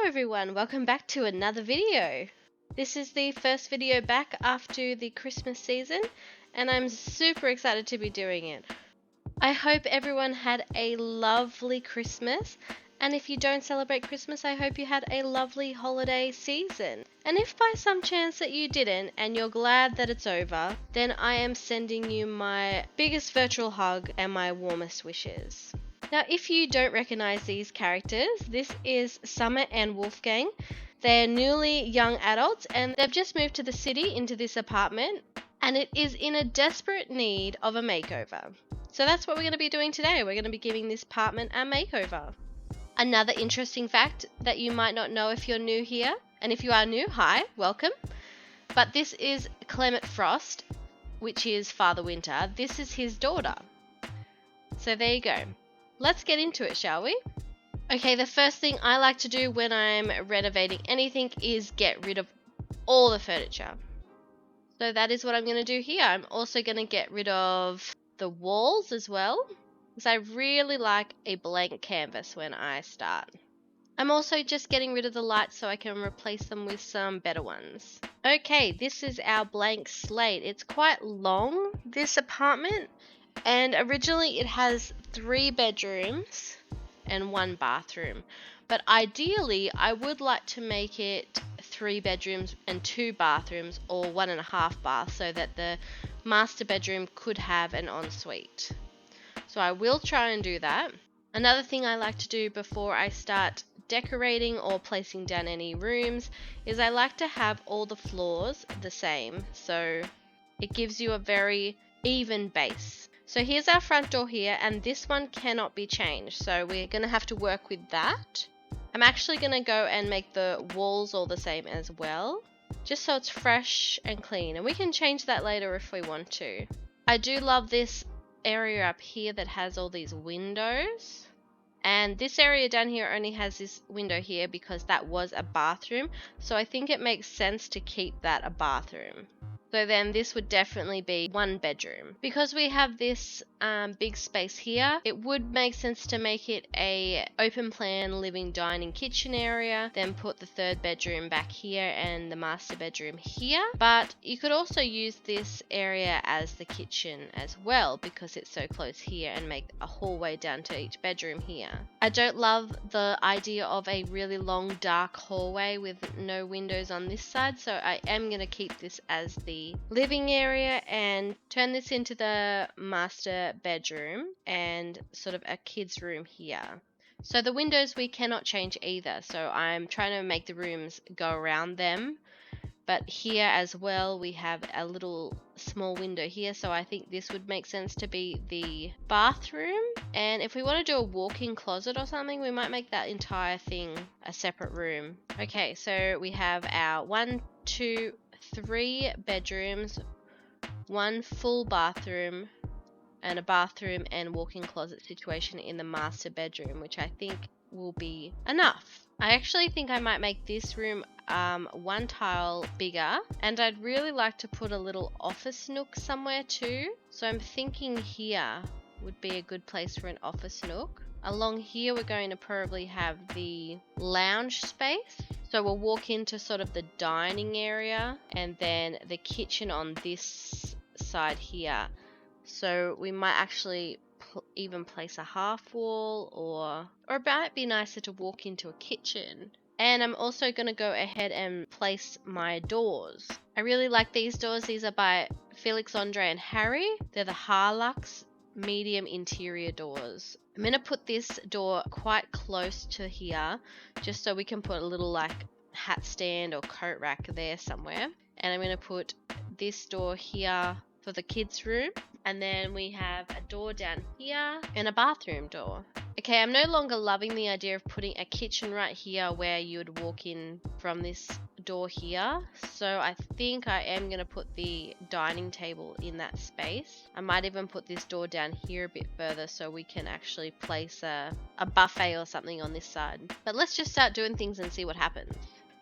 everyone, welcome back to another video. This is the first video back after the Christmas season and I'm super excited to be doing it. I hope everyone had a lovely Christmas, and if you don't celebrate Christmas, I hope you had a lovely holiday season. And if by some chance that you didn't and you're glad that it's over, then I am sending you my biggest virtual hug and my warmest wishes. Now, if you don't recognize these characters, this is Summer and Wolfgang. They're newly young adults and they've just moved to the city into this apartment, and it is in a desperate need of a makeover. So that's what we're going to be doing today. We're going to be giving this apartment a makeover. Another interesting fact that you might not know if you're new here, and if you are new, hi, welcome. But this is Clement Frost, which is Father Winter. This is his daughter. So there you go. Let's get into it, shall we? Okay, the first thing I like to do when I'm renovating anything is get rid of all the furniture. So that is what I'm going to do here. I'm also going to get rid of the walls as well, because I really like a blank canvas when I start. I'm also just getting rid of the lights so I can replace them with some better ones. Okay, this is our blank slate. It's quite long, this apartment, and originally it has 3 bedrooms and 1 bathroom. But ideally, I would like to make it 3 bedrooms and 2 bathrooms, or 1.5 baths, so that the master bedroom could have an ensuite. So I will try and do that. Another thing I like to do before I start decorating or placing down any rooms is I like to have all the floors the same, so it gives you a very even base. So here's our front door here, and this one cannot be changed, so we're going to have to work with that. I'm actually going to go and make the walls all the same as well, just so it's fresh and clean, and we can change that later if we want to. I do love this area up here that has all these windows, and this area down here only has this window here because that was a bathroom, so I think it makes sense to keep that a bathroom. So then this would definitely be 1 bedroom. Because we have this big space here, it would make sense to make it a open plan living, dining, kitchen area, then put the 3rd bedroom back here and the master bedroom here. But you could also use this area as the kitchen as well because it's so close here, and make a hallway down to each bedroom here. I don't love the idea of a really long dark hallway with no windows on this side, so I am going to keep this as the living area and turn this into the master bedroom and sort of a kid's room here. So the windows we cannot change either, so I'm trying to make the rooms go around them. But here as well we have a little small window here, so I think this would make sense to be the bathroom. And if we want to do a walk-in closet or something, we might make that entire thing a separate room. Okay, so we have our 1, 2, 3 bedrooms, 1 full bathroom, and a bathroom and walk-in closet situation in the master bedroom, which I think will be enough. I actually think I might make this room 1 tile bigger, and I'd really like to put a little office nook somewhere too. So I'm thinking here would be a good place for an office nook. Along here we're going to probably have the lounge space. So we'll walk into sort of the dining area and then the kitchen on this side here. So we might actually even place a half wall, or it might be nicer to walk into a kitchen. And I'm also going to go ahead and place my doors. I really like these doors. These are by Felix, Andre and Harry. They're the Harlux medium interior doors. I'm going to put this door quite close to here, just so we can put a little like hat stand or coat rack there somewhere. And I'm going to put this door here for the kids' room. And then we have a door down here and a bathroom door. Okay, I'm no longer loving the idea of putting a kitchen right here where you would walk in from this door here. So I think I am going to put the dining table in that space. I might even put this door down here a bit further so we can actually place a buffet or something on this side. But let's just start doing things and see what happens.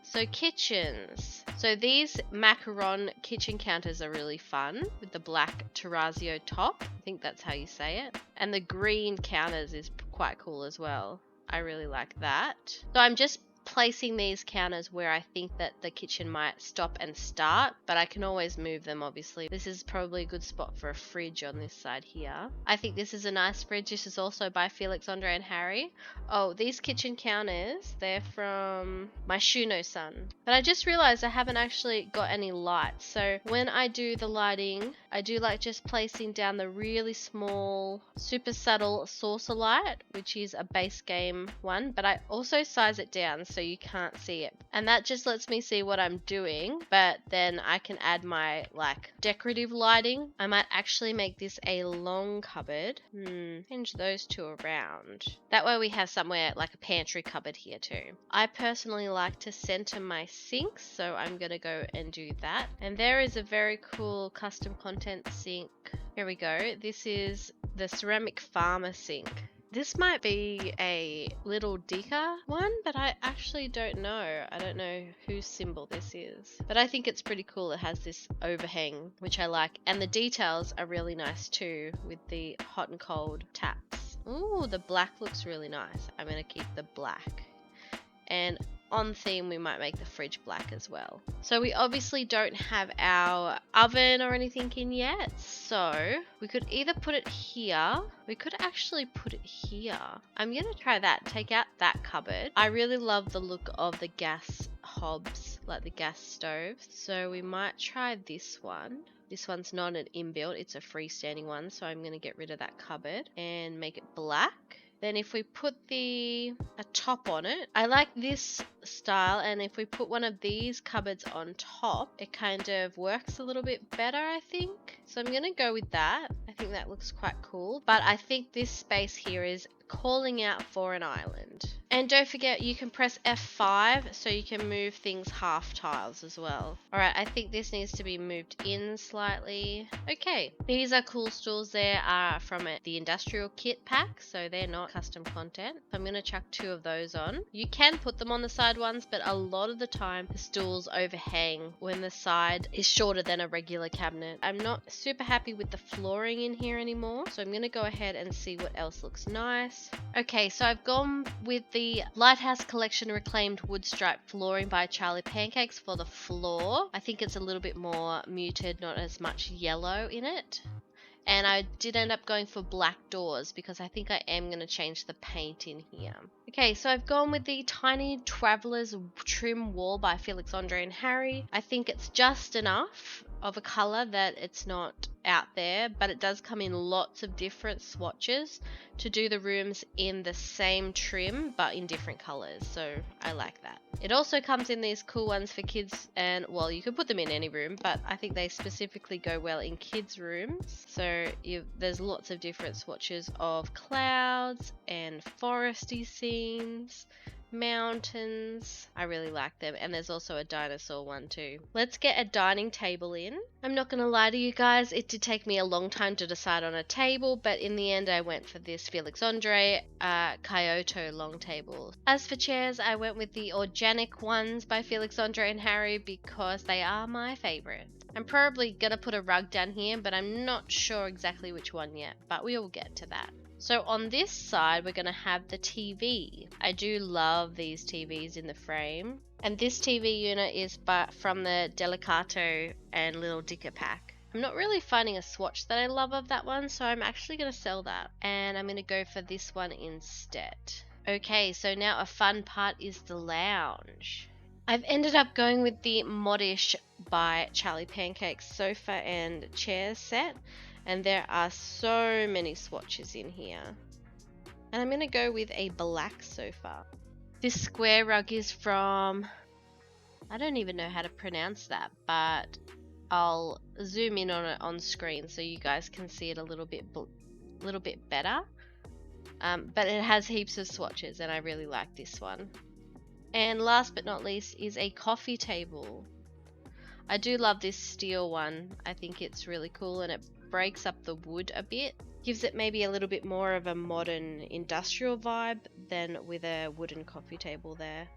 So kitchens. So these macaron kitchen counters are really fun with the black terrazzo top. I think that's how you say it. And the green counters is quite cool as well. I really like that. So I'm just placing these counters where I think that the kitchen might stop and start, but I can always move them, obviously. This is probably a good spot for a fridge on this side here. I think this is a nice fridge. This is also by Felix, Andre and Harry. Oh, these kitchen counters, they're from my Shuno-san. But I just realized I haven't actually got any lights. So when I do the lighting, I do like just placing down the really small, super subtle saucer light, which is a base game one, but I also size it down so you can't see it. And that just lets me see what I'm doing, but then I can add my like decorative lighting. I might actually make this a long cupboard. Change those two around. That way we have somewhere like a pantry cupboard here too. I personally like to center my sinks, so I'm gonna go and do that. And there is a very cool custom content sink. Here we go. This is the ceramic farmer sink. This might be a Little Dicker one, but I actually don't know. I don't know whose symbol this is. But I think it's pretty cool. It has this overhang, which I like. And the details are really nice too, with the hot and cold taps. Ooh, the black looks really nice. I'm going to keep the black. And on theme, we might make the fridge black as well. So we obviously don't have our oven or anything in yet. So we could either put it here. We could actually put it here. I'm going to try that. Take out that cupboard. I really love the look of the gas hobs, like the gas stove. So we might try this one. This one's not an inbuilt, it's a freestanding one. So I'm going to get rid of that cupboard and make it black. Then if we put a top on it, I like this style, and if we put one of these cupboards on top, it kind of works a little bit better, I think. So I'm going to go with that. I think that looks quite cool. But I think this space here is calling out for an island. And don't forget, you can press F5 so you can move things half tiles as well. Alright, I think this needs to be moved in slightly. Okay, these are cool stools. They are from the industrial kit pack, so they're not custom content. I'm going to chuck 2 of those on. You can put them on the side ones, but a lot of the time the stools overhang when the side is shorter than a regular cabinet. I'm not super happy with the flooring in here anymore, so I'm going to go ahead and see what else looks nice. Okay, so I've gone with the Lighthouse Collection Reclaimed Wood Stripe Flooring by Charlie Pancakes for the floor. I think it's a little bit more muted, not as much yellow in it. And I did end up going for black doors because I think I am going to change the paint in here. Okay, so I've gone with the Tiny Traveller's Trim Wall by Felix, Andre and Harry. I think it's just enough of a colour that it's not out there, but it does come in lots of different swatches to do the rooms in the same trim but in different colours, so I like that. It also comes in these cool ones for kids, and well, you could put them in any room, but I think they specifically go well in kids' rooms. So there's lots of different swatches of clouds and foresty scenes, mountains. I really like them, and there's also a dinosaur one too. Let's get a dining table in. I'm not gonna lie to you guys, it did take me a long time to decide on a table, but in the end I went for this Felix Andre Kyoto long table. As for chairs, I went with the organic ones by Felix Andre and Harry because they are my favorite. I'm probably gonna put a rug down here, but I'm not sure exactly which one yet, but we will get to that. So on this side, we're going to have the TV. I do love these TVs in the frame. And this TV unit is from the Delicato and Little Dicker pack. I'm not really finding a swatch that I love of that one, so I'm actually going to sell that. And I'm going to go for this one instead. Okay, so now a fun part is the lounge. I've ended up going with the Modish by Charlie Pancakes sofa and chair set. And there are so many swatches in here. And I'm going to go with a black sofa. This square rug is from, I don't even know how to pronounce that, but I'll zoom in on it on screen so you guys can see it a little bit better. But it has heaps of swatches and I really like this one. And last but not least is a coffee table. I do love this steel one. I think it's really cool and it breaks up the wood a bit, gives it maybe a little bit more of a modern industrial vibe than with a wooden coffee table there.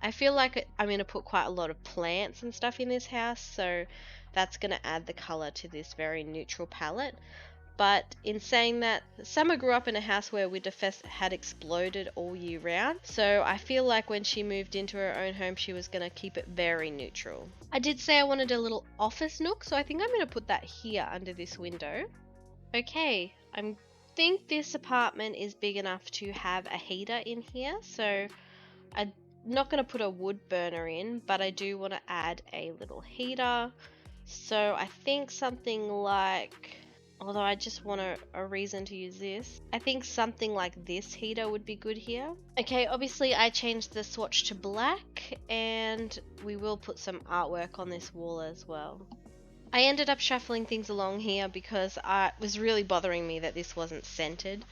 I feel like I'm going to put quite a lot of plants and stuff in this house, so that's going to add the colour to this very neutral palette. But in saying that, Summer grew up in a house where Winterfest had exploded all year round, so I feel like when she moved into her own home, she was going to keep it very neutral. I did say I wanted a little office nook, so I think I'm going to put that here under this window. Okay, I think this apartment is big enough to have a heater in here, so I'm not going to put a wood burner in, but I do want to add a little heater. So I think something like, although I just want a reason to use this, I think something like this heater would be good here. Okay, obviously I changed the swatch to black, and we will put some artwork on this wall as well. I ended up shuffling things along here because it was really bothering me that this wasn't centered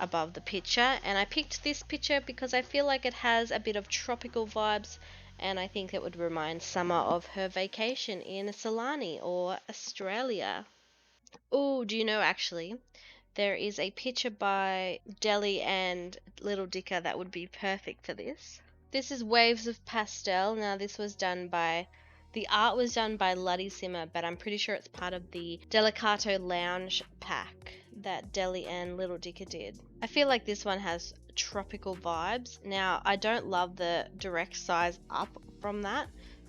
above the picture, and I picked this picture because I feel like it has a bit of tropical vibes, and I think it would remind Summer of her vacation in Solani or Australia. Oh, do you know, actually, there is a picture by Deli and Little Dicker that would be perfect for this. This is Waves of Pastel. Now, this was done by, the art was done by Luddy Simmer, but I'm pretty sure it's part of the Delicato Lounge pack that Deli and Little Dicker did. I feel like this one has tropical vibes. Now, I don't love the direct size up from that,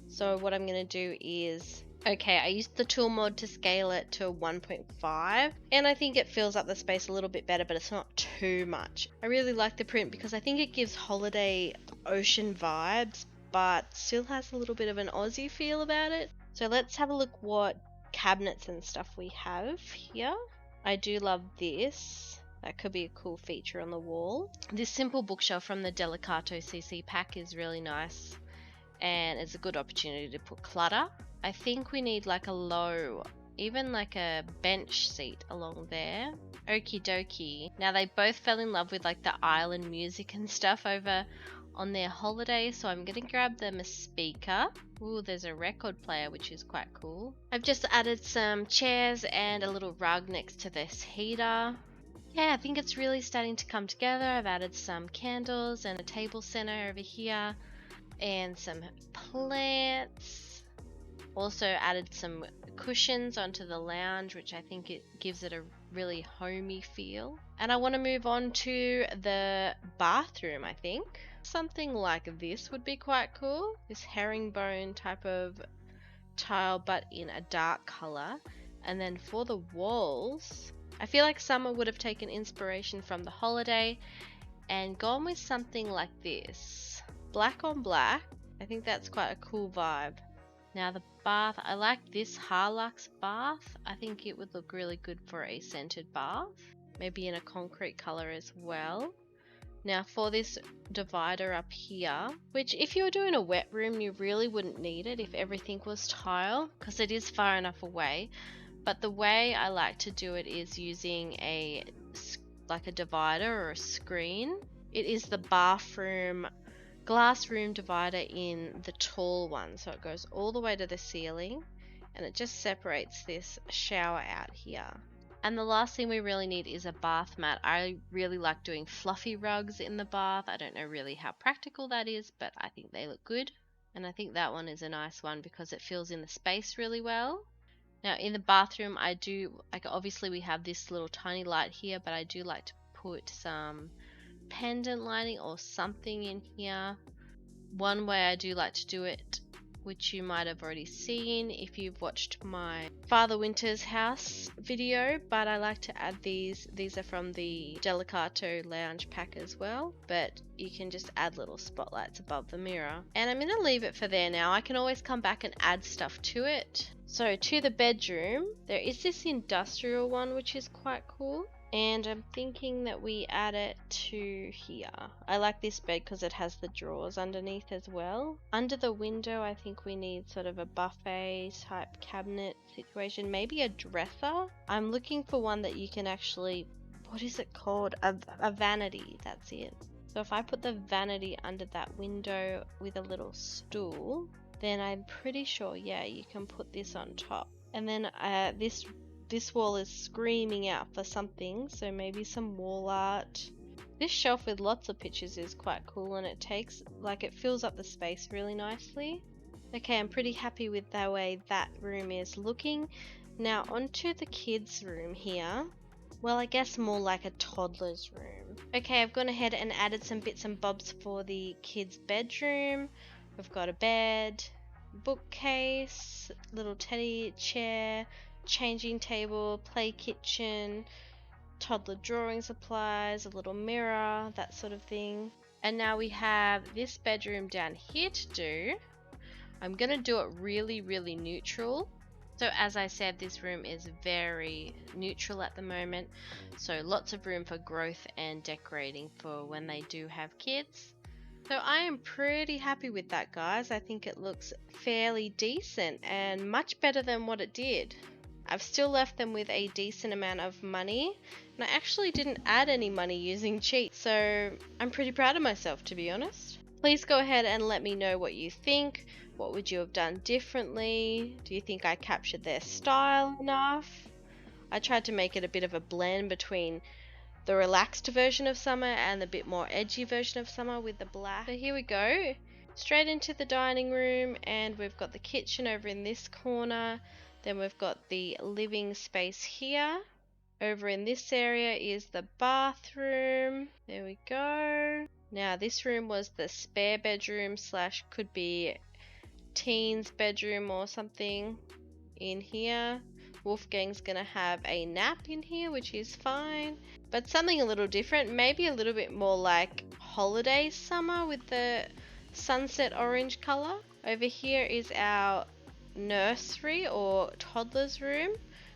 so what I'm going to do is, okay, I used the tool mod to scale it to 1.5, and I think it fills up the space a little bit better, but it's not too much. I really like the print because I think it gives holiday ocean vibes, but still has a little bit of an Aussie feel about it. So let's have a look what cabinets and stuff we have here. I do love this. That could be a cool feature on the wall. This simple bookshelf from the Delicato CC pack is really nice, and it's a good opportunity to put clutter. I think we need like a low, even like a bench seat along there. Okie dokie. Now, they both fell in love with like the island music and stuff over on their holiday, so I'm gonna grab them a speaker. Ooh, there's a record player, which is quite cool. I've just added some chairs and a little rug next to this heater. Yeah, I think it's really starting to come together. I've added some candles and a table center over here and some plants. Also added some cushions onto the lounge, which I think it gives it a really homey feel. And I want to move on to the bathroom, I think. Something like this would be quite cool. This herringbone type of tile, but in a dark color. And then for the walls, I feel like Summer would have taken inspiration from the holiday and gone with something like this. Black on black. I think that's quite a cool vibe. Now the bath, I like this Harlux bath. I think it would look really good for a scented bath. Maybe in a concrete color as well. Now for this divider up here, which if you were doing a wet room, you really wouldn't need it if everything was tile, because it is far enough away. But the way I like to do it is using like a divider or a screen. It is the bathroom glass room divider in the tall one, so it goes all the way to the ceiling and it just separates this shower out here. And the last thing we really need is a bath mat. I really like doing fluffy rugs in the bath. I don't know really how practical that is, but I think they look good. And I think that one is a nice one because it fills in the space really well. Now in the bathroom, I do, like, obviously we have this little tiny light here, but I do like to put some pendant lighting or something in here. One way I do like to do it, which you might have already seen if you've watched my Father Winter's house video, but I like to add these. These are from the Delicato Lounge pack as well, but you can just add little spotlights above the mirror. And I'm going to leave it for there now. I can always come back and add stuff to it. So to the bedroom, there is this industrial one, which is quite cool. And I'm thinking that we add it to here. I like this bed because it has the drawers underneath as well. Under the window, I think we need sort of a buffet type cabinet situation. Maybe a dresser. I'm looking for one that you can actually, what is it called? A vanity, that's it. So if I put the vanity under that window with a little stool, then I'm pretty sure, yeah, you can put this on top. And then this wall is screaming out for something, so maybe some wall art. This shelf with lots of pictures is quite cool, and it fills up the space really nicely. Okay, I'm pretty happy with the way that room is looking. Now onto the kids' room here. Well, I guess more like a toddler's room. Okay, I've gone ahead and added some bits and bobs for the kids' bedroom. We've got a bed, bookcase, little teddy chair, changing table, play kitchen, toddler drawing supplies, a little mirror, that sort of thing. And now we have this bedroom down here to do. I'm gonna do it really, really neutral. So as I said, this room is very neutral at the moment, so lots of room for growth and decorating for when they do have kids. So I am pretty happy with that, guys. I think it looks fairly decent and much better than what it did. I've still left them with a decent amount of money, and I actually didn't add any money using cheats, so I'm pretty proud of myself, to be honest. Please go ahead and let me know what you think. What would you have done differently? Do you think I captured their style enough? I tried to make it a bit of a blend between the relaxed version of Summer and the bit more edgy version of Summer with the black. So here we go, straight into the dining room, and we've got the kitchen over in this corner. Then we've got the living space here. Over in this area is the bathroom. There we go. Now this room was the spare bedroom slash could be teen's bedroom or something in here. Wolfgang's gonna have a nap in here, which is fine, but something a little different, maybe a little bit more like holiday summer with the sunset orange color. Over here is our nursery or toddler's room,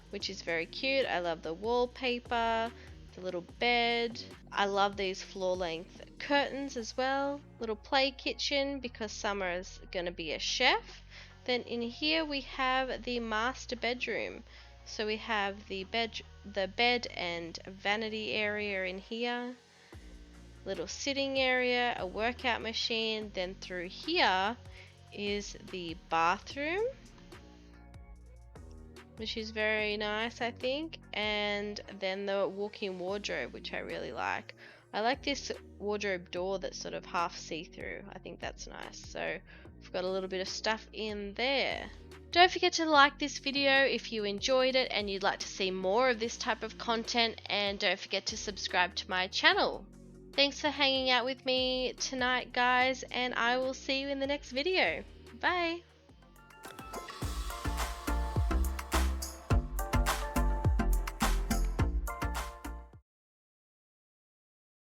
which is very cute. I love the wallpaper, the little bed. I love these floor length curtains as well. Little play kitchen because Summer is going to be a chef. Then in here we have the master bedroom. So we have the bed and vanity area in here. Little sitting area, a workout machine. Then through here is the bathroom, which is very nice, I think. And then the walk-in wardrobe, which I really like. I like this wardrobe door that's sort of half see-through. I think that's nice. So we've got a little bit of stuff in there. Don't forget to like this video if you enjoyed it and you'd like to see more of this type of content, and don't forget to subscribe to my channel. Thanks for hanging out with me tonight, guys, and I will see you in the next video. Bye!